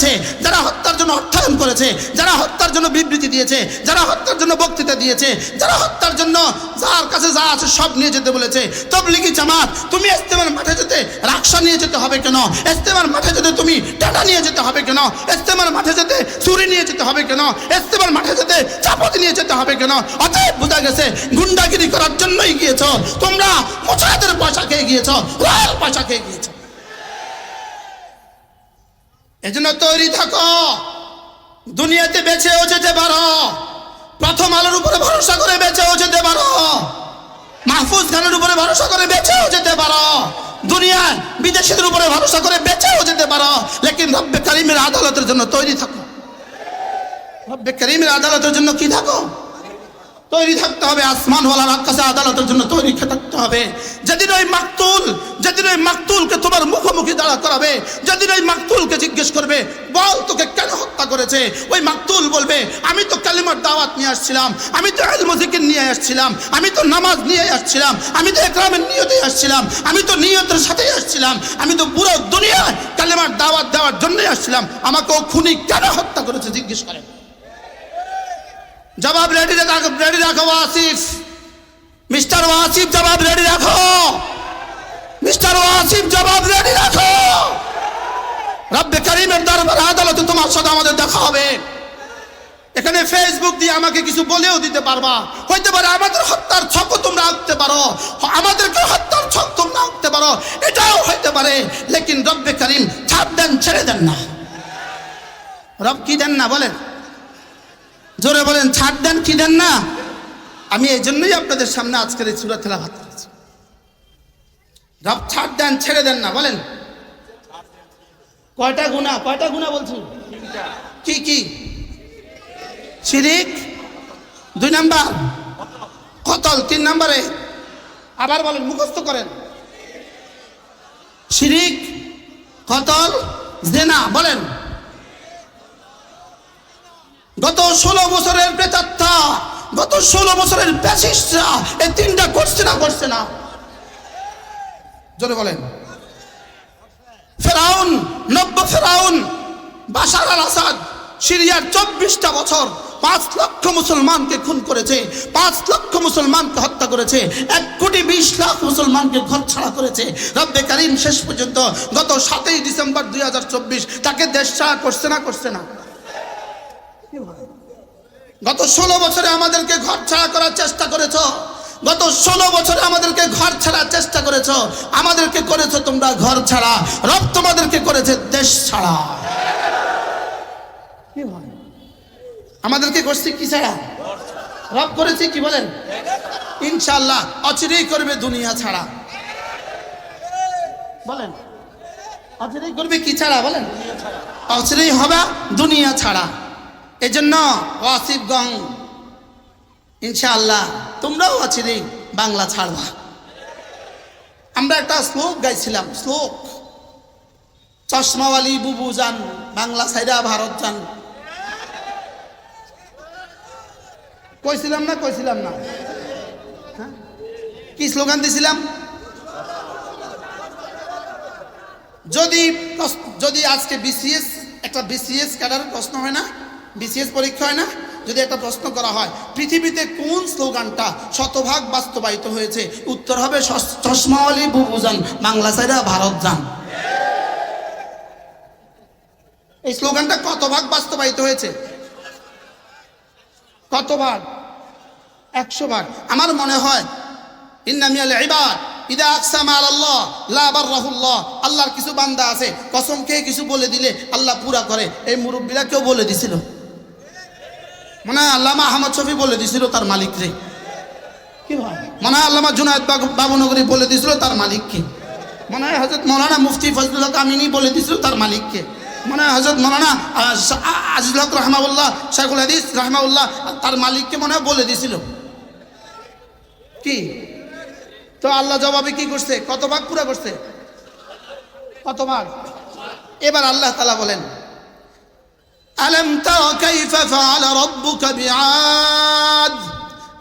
করেছে, যারা হত্যার জন্য অর্থায়ন করেছে, যারা হত্যার জন্য বিবৃতি দিয়েছে, যারা হত্যার জন্য বক্তৃতা দিয়েছে, যারা হত্যার জন্য যার কাছে যা আছে সব নিয়ে যেতে বলেছে। তবলিগি জামাত, তুমি ইস্তেমার মাঠে যেতে রাকশা নিয়ে যেতে হবে কেন? ইস্তেমার মাঠে যেতে তুমি টাটা নিয়ে যেতে হবে কেন? ইস্তেমার মাঠে যেতে ছুরি নিয়ে যেতে হবে কেন? ইস্তেমার মাঠে যেতে চাপাতি নিয়ে যেতে হবে কেন? অতএব বোঝা গেছে গুন্ডাগিরি করার জন্যই গিয়েছ তোমরা, মুজাহিদের পয়সা খেয়ে গিয়েছ, রয়্যাল পয়সা খেয়ে গিয়েছ। এজন্য তৈরি থাকো, দুনিয়াতে বেঁচেও যেতে পারো, প্রথম আলোর উপরে ভরসা করে বেঁচেও যেতে পারো, মাহফুজ খানের উপরে ভরসা করে বেঁচেও যেতে পারো, দুনিয়ার বিদেশিদের উপরে ভরসা করে বেঁচেও যেতে পারো, লেকিন রব্বে কারিমের আদালতের জন্য তৈরি থাকো। রব্বে কারিমের আদালতের জন্য কি থাকো? তৈরি থাকতে হবে। আসমানওয়ালার আকাশে আদালতের জন্য তৈরি থাকতে হবে। যেদিন ওই মাকতুলকে তোমার মুখোমুখি দাঁড়া করাবে, যেদিন ওই মাকতুলকে জিজ্ঞেস করবে বল তোকে কেন হত্যা করেছে, ওই মাকতুল বলবে আমি তো কালিমার দাওয়াত নিয়ে আসছিলাম, আমি তো ইলম জিকির নিয়ে আসছিলাম, আমি তো নামাজ নিয়ে আসছিলাম, আমি তো ইকরামের নিয়তে আসছিলাম, আমি তো নিয়তের সাথেই আসছিলাম, আমি তো পুরো দুনিয়ায় কালিমার দাওয়াত দেওয়ার জন্যই আসছিলাম, আমাকে ও খুনি কেন হত্যা করেছে জিজ্ঞেস করেন। জবাব রেডি রাখো ওয়াসিফ, মিস্টার ওয়াসিফ জবাব রেডি রাখো, মিস্টার ওয়াসিফ জবাব রেডি রাখো। রব্বে কারিমের দরবারে আদালতে তোমার সাথে আমাদের দেখা হবে। এখানে ফেসবুক দিয়ে আমাকে কিছু বলেও দিতে পারবা, হইতে পারে আমাদের হত্যার ছকও তোমরা আঁকতে পারো, আমাদেরকে হত্যার ছক তোমরা আঁকতে পারো, এটাও হইতে পারে, লেকিন রব্বে কারিম ছাড় দেন, ছেড়ে দেন না। রব কি দেন না বলেন, জোরে বলেন, ছাড় দেন কি দেন না। আমি এই জন্যই আপনাদের সামনে আজকের এই সূরা তেলাওয়াত করেছি। রব ছাড় দেন, ছেড়ে দেন না বলেন। কয়টা গুনাহ বলছি? কি কি? শিরিক 2 নাম্বার, কতল 3 নম্বরে, আবার বলেন, মুখস্থ করেন। শিরিক, কতল, জিনা বলেন। গত 16 বছরের প্রেতাত্মা, গত 16 বছরের ফ্যাসিস্টরা এই 3টা করছে না? জোরে বলেন। ফেরাউন, নব্য ফেরাউন বাশার আল আসাদ সিরিয়ার 24টা বছর 5 লক্ষ মুসলমানকে খুন করেছে, 5 লক্ষ মুসলমানকে হত্যা করেছে, 1,20,00,000 মুসলমানকে ঘর ছাড়া করেছে। রব্বে কারিম শেষ পর্যন্ত গত 7ই ডিসেম্বর 2024 তাকে দেশ ছাড়া করছে না? গত 16 বছরে আমাদেরকে ঘর ছাড়া করার চেষ্টা করেছ, গত 16 বছরে আমাদেরকে ঘর ছাড়ার চেষ্টা করেছ, আমাদেরকে করেছো তোমরা ঘর ছাড়া, রব তোমাদেরকে করেছে দেশ ছাড়া। আমাদেরকে করছে কি ছাড়া? রব করেছে কি বলেন? ইনশাআল্লাহ অচিরেই করবে দুনিয়া ছাড়া। বলেন, অচিরেই করবে কি ছাড়া বলেন? অচিরেই হবে দুনিয়া ছাড়া। এজন্য ওয়াসিফগঞ্জ ইনশাআল্লাহ তোমরাও অচিরেই বাংলা ছাড়বা। আমরা একটা শ্লোক গাইছিলাম, শ্লোক, চশমাওয়ালি বুবু যান বাংলা ছাইরা ভারত যান। কইছিলাম না? হ্যাঁ, কি স্লোগান দিছিলাম? যদি আজকে বিসিএস ক্যাডারের প্রশ্ন হয় না, বিসিএস পরীক্ষা হয় না, যদি একটা প্রশ্ন করা হয় পৃথিবীতে কোন স্লোগানটা শতভাগ বাস্তবায়িত হয়েছে, উত্তর হবে চশমাওয়ালি বুবু যান বাংলা ছাইরা ভারত যান। এই স্লোগানটা কত ভাগ বাস্তবায়িত হয়েছে? কত ভাগ? 100 ভাগ। আমার মনে হয় ইন্না মিনাল ইবাদ ইদা আকসামা আলাল্লাহ লা বাররাহুল্লাহ, আল্লাহর কিছু বান্দা আছে কসম খেয়ে কিছু বলে দিলে আল্লাহ পুরা করে। এই মুরব্বীরা কেউ বলে দিছিল, মনে হয় আল্লামা আহমদ শফি বলে দিছিল তার মালিকরে, কি ভাই? মনে হয় আল্লামা জুনায়েদ বাবুনগরী বলে দিছিল তার মালিককে, মনে হয় হযরত মাওলানা মুফতি ফজলুল হক আমিনী বলে দিছিল তার মালিককে, মনে হয় হযরত মাওলানা আজিজুল হক রাহমাহুল্লাহ শাইখুল হাদিস রাহমাহুল্লাহ তার মালিককে মনে হয় বলে দিছিল। কি তো আল্লাহ জবাবে কি করছে? কত ভাগ পুরা করছে? কত ভাগ? এবার আল্লাহ তাআলা বলেন, আলাম তারা কাইফা ফাআলা রাব্বুকা বিআদ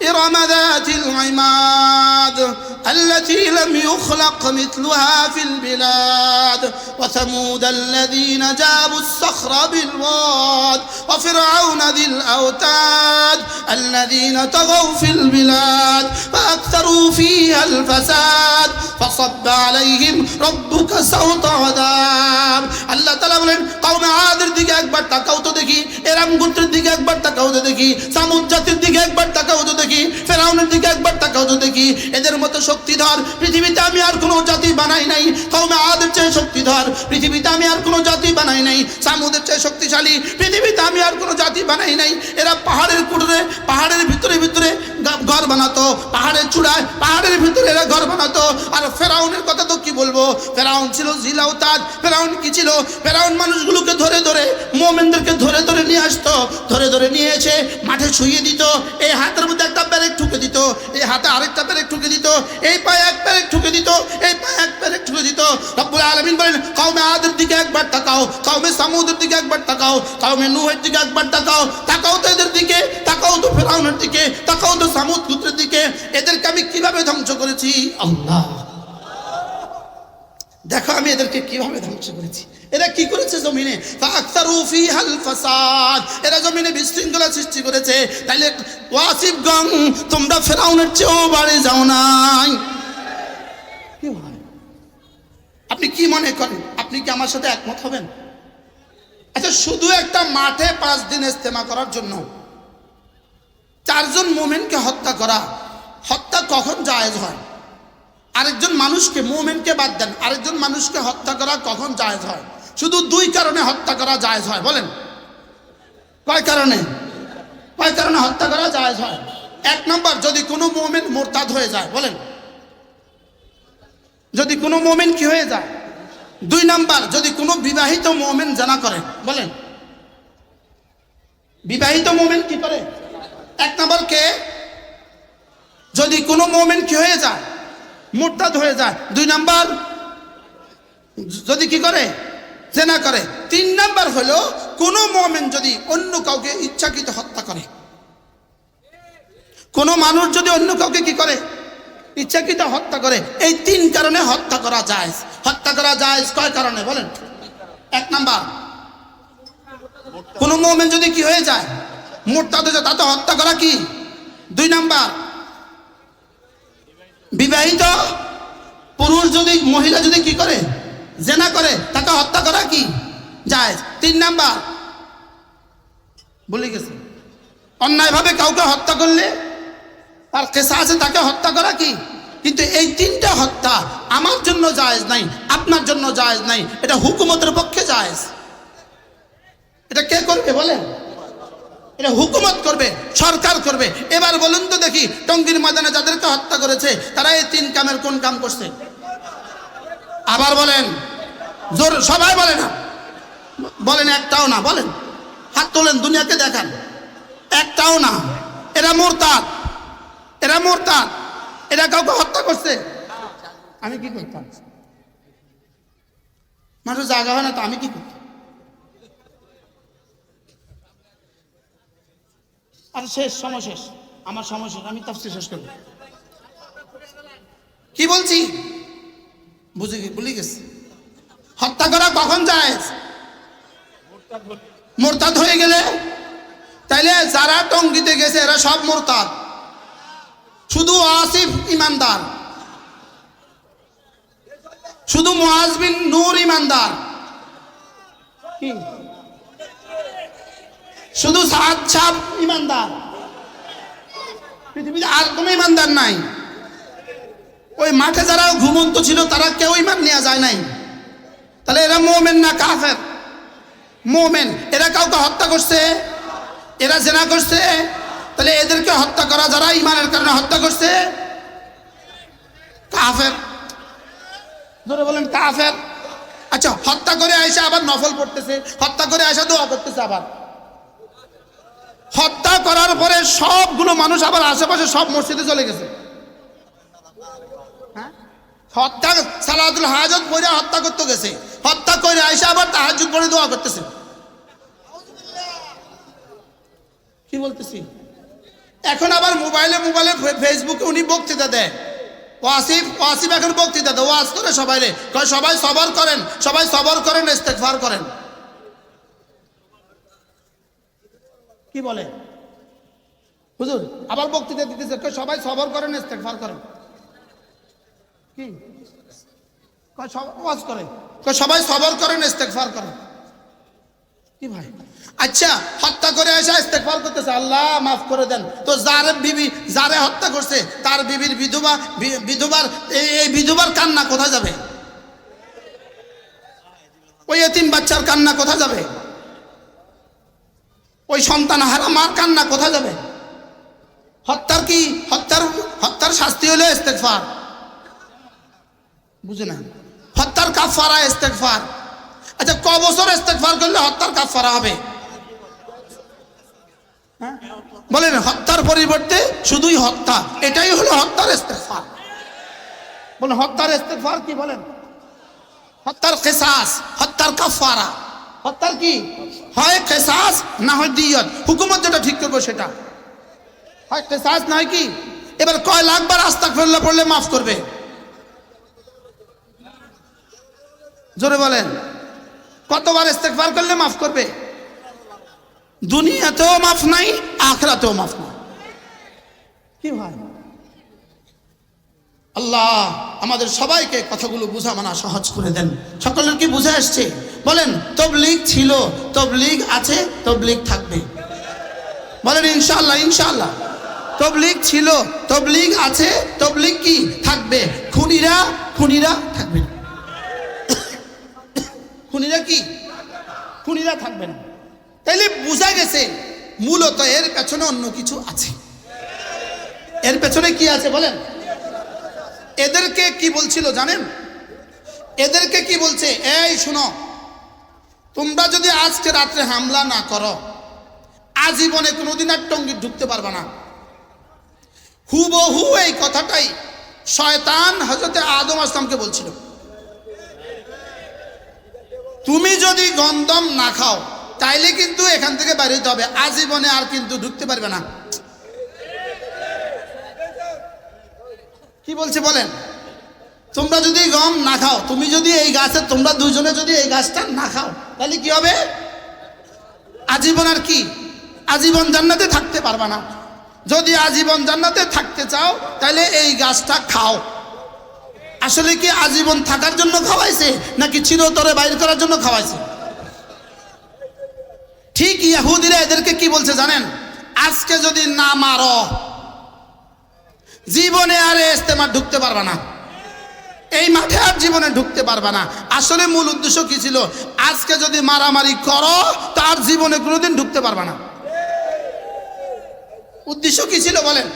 إرم ذات العماد التي لم يخلق مثلها في البلاد وثمود الذين جابوا الصخر بالواد وفرعون ذي الأوتاد الذين طغوا في البلاد فأكثروا فيها الفساد فصب عليهم ربك سوط عذاب আল্লাহ তাআলা বলেন কওমে আদের দিকে একবার তাকাও তো দেখি, এরাম গোত্রের দিকে একবার তাকাও তো দেখি, সামুদ জাতির দিকে একবার তাকাও তো দেখি, ফেরাউনের দিকে একবার তাকাও তো দেখি। এদের মতো শক্তিধর পৃথিবীতে আমি আর কোনো জাতি বানাই নাই। কওমে আদের চেয়ে শক্তিধর পৃথিবীতে আমি আর কোনো জাতি বানাই নাই। সামুদের চেয়ে শক্তিশালী পৃথিবীতে আমি আর কোনো জাতি বানাই নাই। এরা পাহাড়ের কুটরে, পাহাড়ের ভিতরে ভিতরে ঘর বানাতো, পাহাড়ের চূড়ায় পাহাড়ের ভিতরে এরা ঘর বানাতো। আর ফেরাউনের কথা তো কি বলবো, ফেরাউন ছিল জিলাউতাদ। ফেরাউন কি ছিল? ফেরাউন মানুষগুলোকে ধরে ধরে, মোমেনদেরকে ধরে ধরে নিয়ে আসতো, ধরে ধরে নিয়ে এসে মাঠে শুইয়ে দিত। এই হাতের মধ্যে একটা প্যারেক ঠুকে দিত, এই হাতে আরেকটা প্যারেক ঠুকে দিত, এই পায়ে এক প্যারেক ঠুকে দিত, এই পায়ে এক প্যারেক ঠুকে দিত। রব্বুল আলামিন বলেন কওমে আদের দিকে একবার তাকাও, কওমে সামুদের দিকে একবার তাকাও, কওমে নূহের দিকে একবার তাকাও, তাকাও তো এদের দিকে, তাকাও তো ফেরাউনের দিকে, তাকাও তো সামুদ গোত্রের দিকে। এদেরকে আমি কিভাবে ধ্বংস করেছি আল্লাহ দেখো, আমি এদেরকে কিভাবে ধ্বংস করেছি। এরা কি করেছে জমিনে? ফাকসারু ফিহাল ফাসাদ, এরা জমিনে বিশৃঙ্খলা সৃষ্টি করেছে। তাইলে ওয়াসিবগণ, তোমরা ফেরাউনের চেয়েও বাড়ি যাও নাই। কি হয়? আপনি কি মনে করেন? আপনি কি আমার সাথে একমত হবেন? আচ্ছা, শুধু একটা মাঠে 5 দিন ইস্তেমা করার জন্য 4 জন মোমেনকে হত্যা করা, হত্যা কখন জায়েজ হয়? আরেকজন মানুষকে, মোমেনকে বাদ দেন, আরেকজন মানুষকে হত্যা করা কখন জায়েজ হয়? শুধু 2 কারণে হত্যা করা জায়েজ হয়। বলেন কয় কারণে? কয় কারণে হত্যা করা জায়েজ হয়? 1 নম্বর, যদি কোনো মোমেন মোরতাদ হয়ে যায়। বলেন, যদি কোনো মোমেন কি হয়ে যায়? 2 নম্বর, যদি কোনো বিবাহিত মোমেন জানা করে। বলেন, বিবাহিত মোমেন কি করে? 1 নম্বর কে? যদি কোনো মোমেন কি হয়ে যায়? মুরতাদ হয়ে যায়। 2 নাম্বার, যদি কি করে? জেনা করে। 3 নাম্বার হলো কোনো মুমিন যদি অন্য কাউকে ইচ্ছাকৃত হত্যা করে। কোনো মানুষ যদি অন্য কাউকে কি করে? ইচ্ছাকৃত হত্যা করে। এই 3 কারণে হত্যা করা জায়েজ। হত্যা করা জায়েজ কয় কারণে? বলেন। 1 নাম্বার, কোনো মুমিন যদি কি হয়ে যায়? মুরতাদ হয়ে যায়, তাতে হত্যা করা কি? 2 নাম্বার, বিবাহিত পুরুষ যদি, মহিলা যদি কি করে? জেনা করে, তাকে হত্যা করা কি? জায়েজ। 3 নাম্বার, বলে গেছে, অন্যায়ভাবে কাউকে হত্যা করলে তার কিসাস আছে, তাকে হত্যা করা কি? কিন্তু এই 3টা হত্যা আমার জন্য জায়েজ নাই, আপনার জন্য জায়েজ নাই। এটা হুকুমতের পক্ষে জায়েজ। এটা কে করবে? বলেন, এটা হুকুমত করবে, সরকার করবে। এবার বলুন তো দেখি, টঙ্গীর ময়দানে যাদেরকে হত্যা করেছে তারা এই 3 কামের কোন কাম করছে? আবার বলেন, জোর সবাই বলে না, বলেন একটাও না। বলেন, হাত তোলেন, দুনিয়াকে দেখান, একটাও না। এরা মুরতাদ, এরা মুরতাদ, এরা কাউকে হত্যা করছে। আমি কি করতাম? মানুষ জায়গা হয় না তো আমি কি করতাম? আর শেষ, সময় শেষ, আমার সময় শেষ, আমি তাফসীর শেষ করব। কি বলছি ভুলে গেছি। হত্যা করা কখন জায়েজ? মুরতাদ হয়ে গেলে। তাইলে যারা টঙ্গীতে গেছে এরা সব মুরতাদ, শুধু আসিফ ইমানদার, শুধু মুআজ বিন নূর ইমানদার, শুধু সাদ সাহেব ইমানদার, পৃথিবীতে আর কোনো ইমানদার নাই। ওই মাঠে যারা ঘুমন্ত ছিল তারা কেউ ইমান নেওয়া যায় নাই। তাহলে এরা মুমিন না কাফের? মুমিন। এরা কাউকে হত্যা করছে? এরা জিনা করছে? তাহলে এদেরকে হত্যা করা যারা ইমানের কারণে হত্যা করছে, কাফের। ধরে বলেন কাফের। আচ্ছা, হত্যা করে আয়সা আবার নফল পড়তেছে, হত্যা করে আয়সা দোয়া করতেছে। আবার হত্যা করার পরে সবগুলো মানুষ আবার আশেপাশে সব মসজিদে চলে গেছে। হত্যা, সালাতুল হাজত পড়ে হত্যা করতে গেছে, হত্যা করে আয়সা আবার তাহাজ্জুদ পড়ে দোয়া করতেছে। কি বলতেছি? এখন আবার মোবাইলে ফেসবুকে উনি বক্তৃতা দেয়। ওয়াসিফ এখন বক্তৃতা দেয়, ওয়াজ করে সবাই রে, সবাই সবর করেন, সবাই সবর করেন, ইস্তেগফার করেন। কি বলে হুজুর? আবার বক্তৃতা দিতেছে, সবাই সবর করেন, ইস্তেগফার করেন। কি ওয়াজ করে, সবাই সবর করেন, ইস্তেগফার করেন। কি ভাই? আচ্ছা, হত্যা করে এসে ইস্তেগফার করতেছে, আল্লাহ মাফ করে দেন। তো যারে হত্যা করছে তার বিবির এই বিধবার কান্না কোথায় যাবে? ওই এতিম বাচ্চার কান্না কোথায় যাবে? ওই সন্তান হারা মার কান্না কোথায় যাবে? হত্যার শাস্তি হলো ইস্তেগফার, বুঝে না? হত্যার কাফারা ইস্তেগফার। আচ্ছা, ক বছর ইস্তেগফার করলে হত্যার কাফারা হবে? বলেন, হত্যার পরিবর্তে শুধুই হত্যা, এটাই হলো হত্যার ইস্তেগফার। বলেন, হত্যার ইস্তেগফার কি? বলেন, হত্যার কিসাস, হত্যার কাফারা। হত্যার কি হয়? কিসাস, না হয় দিয়ত। হুকুমত যেটা ঠিক করবে সেটা হয় কিসাস, না হয় কি? এবার কয় লাখবার আস্তাগফিরুল্লাহ পড়লে মাফ করবে? জোরে বলেন, কতবার ইস্তেগফার করলে মাফ করবে? দুনিয়াতেও মাফ নাই, আখিরাতেও মাফ নাই। কি ভাই? আল্লাহ আমাদের সবাইকে কথাগুলো বুঝা মানা সহজ করে দেন। সকলের কি বুঝে আসছে? বলেন, তাবলীগ ছিল, তাবলীগ আছে, তাবলীগ থাকবে। বলেন ইনশাআল্লাহ, ইনশাআল্লাহ। তাবলীগ ছিল, তাবলীগ আছে, তাবলীগ কি থাকবে? খুনিরা থাকবে না। খুনিরা থাকবে না। তাইলে বোঝা গেছে মূলত এর পেছনে অন্য কিছু আছে। এর পেছনে কি আছে বলেন? এদেরকে কি বলছিল জানেন? এদেরকে কি বলছে? এই শুনো, তোমরা যদি আজকে রাত্রে হামলা না করো, আজীবনে কোনোদিন আর টঙ্গী ঢুকতে পারবে না। হুবহু এই কথাটাই শয়তান হযরতে আদম আসলামকে বলছিল। তুমি যদি গন্ধম না খাও তাইলে কিন্তু এখান থেকে বাইরে হইতে হবে, আজীবনে আর কিন্তু ঢুকতে পারবে না। কি বলছে বলেন? তোমরা যদি গম না খাও, তুমি যদি এই গাছে, তোমরা দুজনে যদি এই গাছটা না খাও, তাহলে কি হবে? আজীবন আর কি? আজীবন জান্নাতে থাকতে পারবে না। যদি আজীবন জান্নাতে থাকতে চাও তাহলে এই গাছটা খাও। আসলে কি আজীবন থাকার জন্য খাওয়াইছে নাকি চিরতরে বাইর করার জন্য খাওয়াইছে? ঠিক ইহুদিরা এদেরকে কি বলছে জানেন? আজকে যদি না মারো, জীবনে আর ইস্তেমা ঢুকতে পারবে না, এই মাঠে আর জীবনে ঢুকতে পারবে না। আসলে মূল উদ্দেশ্য কি ছিল? আজকে যদি মারামারি করো তার জীবনে কোনোদিন ঢুকতে পারবে না। উদ্দেশ্য কি ছিল বলেন?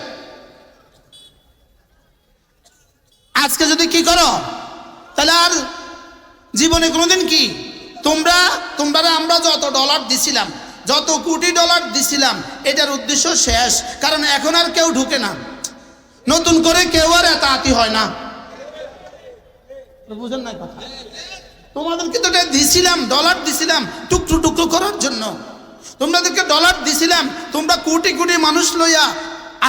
আজকে যদি কি করো তাহলে আর জীবনে কোনোদিন কি? তোমরা আমরা যত ডলার দিছিলাম, যত কোটি ডলার দিছিলাম, এটার উদ্দেশ্য শেষ। কারণ এখন আর কেউ ঢুকে না, নতুন করে কেউ আর এতাতি হয় না। বুঝেন না কথা? তোমাদেরকে তো দিছিলাম, ডলার দিছিলাম টুকরো টুকরো করার জন্য। তোমাদেরকে ডলার দিছিলাম, তোমরা কোটি কোটি মানুষ লইয়া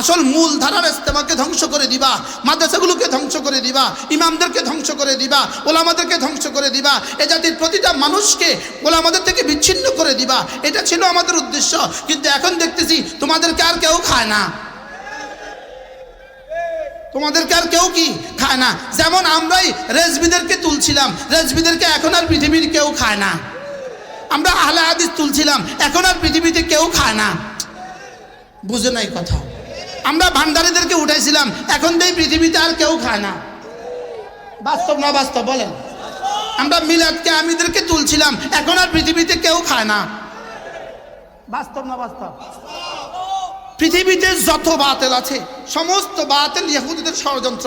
আসল মূল ধারার ইস্তেমাকে ধ্বংস করে দিবা, মাদ্রাসাগুলোকে ধ্বংস করে দিবা, ইমামদেরকে ধ্বংস করে দিবা, ওলামাদেরকে ধ্বংস করে দিবা, এ জাতির প্রতিটা মানুষকে ওলামাদের থেকে বিচ্ছিন্ন করে দিবা। এটা ছিল আমাদের উদ্দেশ্য। কিন্তু এখন দেখতেছি তোমাদেরকে আর কেউ খায় না, তোমাদেরকে আর কেউ কি খায় না। যেমন আমরাই রেজবিদেরকে তুলছিলাম, রেজবিদেরকে এখন আর পৃথিবীর কেউ খায় না। আমরা আহলে হাদিস তুলছিলাম, এখন আর পৃথিবীতে কেউ খায় না। বুঝে নাই কথা? আমরা ভান্ডারীদেরকে উঠাইছিলাম, এখন এই পৃথিবীতে আর কেউ খায় না। বাস্তব না বাস্তব বলেন? আমরা মিলাদকে আমিদেরকে তুলছিলাম, এখন আর পৃথিবীতে কেউ খায় না। বাস্তব না বাস্তব? পৃথিবীতে যত বাতিল আছে সমস্ত বাতিল ইহুদিদের ষড়যন্ত্র।